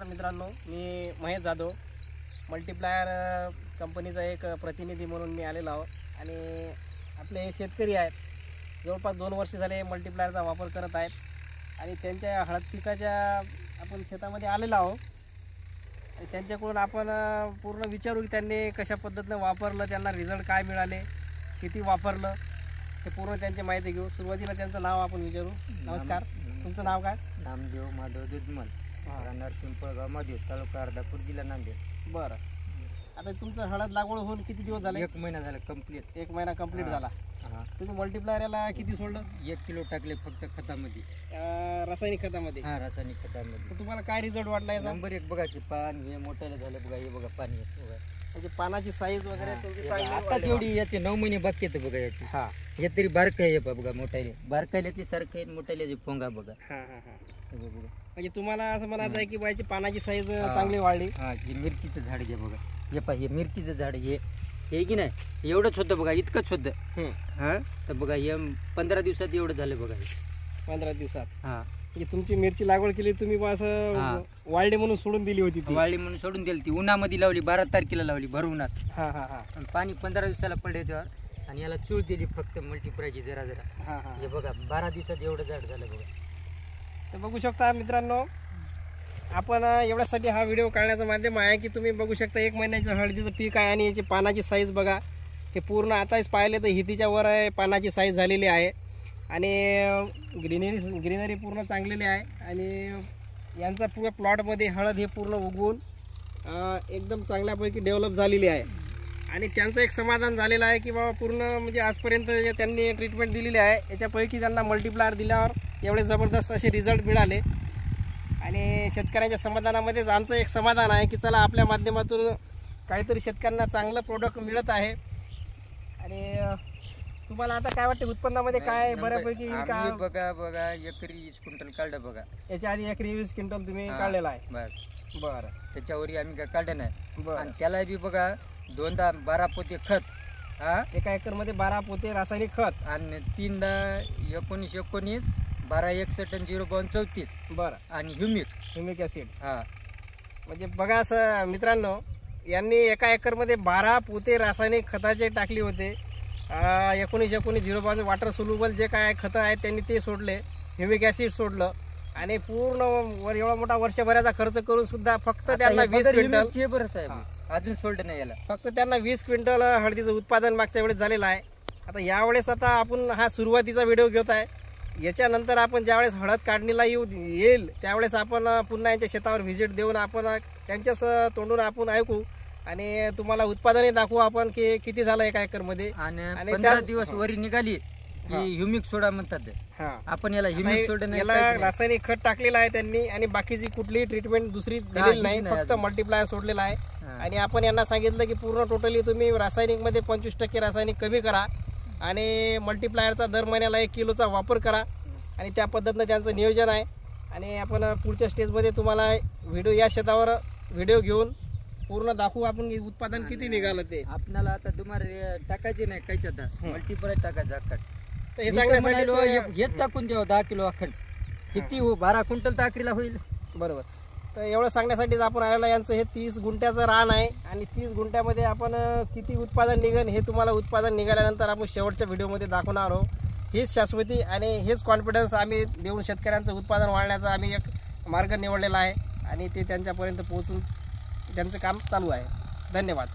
मित्रांनो, मी महेश जाधव मल्टीप्लायर कंपनीचा एक प्रतिनिधी म्हणून मी आलेलो आहो आणि आपले हे शेतकरी आहेत, जवळपास 2 वर्ष झाले मल्टीप्लायरचा वापर करत आहेत आणि त्यांच्या हळद पिकाच्या आपण शेतामध्ये आलेलो आहो आणि त्यांच्याकडून आपण पूर्ण विचारू की त्यांनी कशा पद्धतीने वापरलं, त्यांना रिझल्ट काय मिळाले, किती वापरलं, हे पूर्ण त्यांची माहिती घेऊ। सुरुवातीला त्यांचं नाव आपण विचारू। नमस्कार, तुमचं नाव काय? नामदेव माधव दुधमल, राहणार पिंपळगाव मध्ये, तालुका अर्धापूर, जिल्हा नांदेड। बरं, आता तुमचं हळद लागवड होऊन किती दिवस झाले? 1 महिना झाला कंप्लीट। 1 महिना कंप्लीट झाला। तुम्ही मल्टीप्लायर याला किती सोडलं? 1 किलो टाकले फक्त खतामध्ये, रासायनिक खतामध्ये। रासायनिक खतामध्ये। तर तुम्हाला काय रिझल्ट वाटला याचा? नंबर 1 बघाची पान हे मोठ्याला झालं बघा, हे बघा पाणी बघा, म्हणजे पानाची साईज वगैरे तुमची चांगली आता जेवढी याचे 9 महिने बाकी आहेत बघा याची। हे तरी बारक आहे बघा, मोठ्याले बारकायल्याचे सारखं आहे, मोठ्याले फोंगा बघा। बघा, म्हणजे तुम्हाला असं म्हणायचं आहे की बायची पानाची साईज चांगली वाढली। हे मिरचीचं झाड घ्या बघा, हे पहा, हे मिरचीचं झाड हे की नाही एवढंच होतं बघा, इतकंच होतं। तर बघा हे 15 दिवसात एवढं झालं बघा, 15 दिवसात। म्हणजे तुमची मिरची लागवड केली तुम्ही, असं वाळली म्हणून सोडून दिली होती? वाळली म्हणून सोडून दिली ती, उन्हामध्ये लावली, 12 तारखेला लावली भर उन्हात। पाणी 15 दिवसाला पडले त्यावर आणि याला चूळ दिली फक्त मल्टीप्लायची जरा जरा। हे बघा 12 दिवसात एवढं झाड झालं बघा। तर बघू शकता मित्रांनो, आपण एवढ्यासाठी हा व्हिडिओ काढण्याचं माध्यम आहे की तुम्ही बघू शकता 1 महिन्याचं हळदीचं पीक आहे आणि याची पानाची साईज बघा, हे पूर्ण आताच पाहिले तर हितीच्या वर आहे, पानाची साईज झालेली आहे आणि ग्रीनरी पूर्ण चांगलेली आहे आणि यांचा पूर्ण प्लॉटमध्ये हळद हे पूर्ण उगवून एकदम चांगल्यापैकी डेव्हलप झालेली आहे आणि त्यांचं एक समाधान झालेलं आहे की बाबा पूर्ण म्हणजे आजपर्यंत जे त्यांनी ट्रीटमेंट दिलेली आहे याच्यापैकी त्यांना मल्टीप्लायर दिल्यावर एवढे जबरदस्त असे रिझल्ट मिळाले आणि शेतकऱ्यांच्या समाधानामध्येच आमचं एक समाधान आहे की चला आपल्या माध्यमातून काहीतरी शेतकऱ्यांना चांगलं प्रोडक्ट मिळत आहे। आणि तुम्हाला आता काय वाटतं उत्पन्नामध्ये काय बऱ्यापैकी? बघा एकरी 20 क्विंटल काढलं बघा, याच्या आधी एकरी 20 क्विंटल तुम्ही काढलेला आहे? बस। बरं, त्याच्यावरही आम्ही काय काढलं नाही आणि त्याला बी बघा 2दा 12 पोते खत, 1 एकरमध्ये 12 पोते रासायनिक खत आणि 3दा 19 1261 आणि 05234। बरं, आणि ह्युमिक ऍसिड। म्हणजे बघा असं मित्रांनो, यांनी 1 एकरमध्ये 12 पोते रासायनिक खताचे टाकले होते, 19 052 वॉटर सोल्युबल जे काय खतं आहेत त्यांनी ते सोडले, ह्युमिक ऍसिड सोडलं आणि पूर्ण एवढा मोठा वर्षभराचा खर्च करून सुद्धा फक्त त्यांना 20 क्विंटल बरं साहेब अजून सोडलं नाही याला, फक्त त्यांना 20 क्विंटल हळदीचं उत्पादन मागच्या वेळेस झालेलं आहे। आता यावेळेस आता आपण हा सुरुवातीचा व्हिडिओ घेत आहे, याच्यानंतर आपण ज्यावेळेस हळद काढणीला येईल त्यावेळेस आपण पुन्हा यांच्या शेतावर व्हिजिट देऊन आपण त्यांच्याच तोंडून आपण ऐकू आणि तुम्हाला उत्पादनही दाखवू आपण की किती झालं 1 एकरमध्ये। आणि 15 दिवस वरी निघाली की ह्युमिक सोडा म्हणतात, आपण याला ह्युमिक सोडा नाही, याला रासायनिक खत टाकलेलं आहे त्यांनी आणि बाकीची कुठलीही ट्रीटमेंट दुसरी दिलेली नाही, फक्त मल्टीप्लायर सोडलेला आहे। आणि आपण यांना सांगितलं की पूर्ण टोटली तुम्ही रासायनिक मध्ये 25% रासायनिक कमी करा आणि मल्टीप्लायरचा दर महिन्याला 1 किलोचा वापर करा आणि त्या पद्धतीनं त्यांचं नियोजन आहे। आणि आपण पुढच्या स्टेजमध्ये तुम्हाला या शेतावर व्हिडिओ घेऊन पूर्ण दाखवू आपण उत्पादन किती निघालं ते। आपल्याला आता तुम्हाला टाकायचे नाही काहीच, आता मल्टीप्लायर टाकायचं अखंड। तर हे सांगण्यासाठी हेच टाकून द्यावं 10 किलो अखंड, किती 12 क्विंटल ताकरीला होईल। बरोबर, तर एवढं सांगण्यासाठीच आपण आलेलं। यांचं हे 30 गुंठ्याचं रान आहे आणि 30 गुंठ्यामध्ये आपण किती उत्पादन निघेल हे तुम्हाला उत्पादन निघाल्यानंतर आपण शेवटच्या व्हिडिओमध्ये दाखवणार आहोत। हीच शाश्वती आणि हेच कॉन्फिडन्स आम्ही देऊन शेतकऱ्यांचं उत्पादन वाढण्याचा आम्ही एक मार्ग निवडलेला आहे आणि ते त्यांच्यापर्यंत पोहोचून त्यांचं काम चालू आहे। धन्यवाद।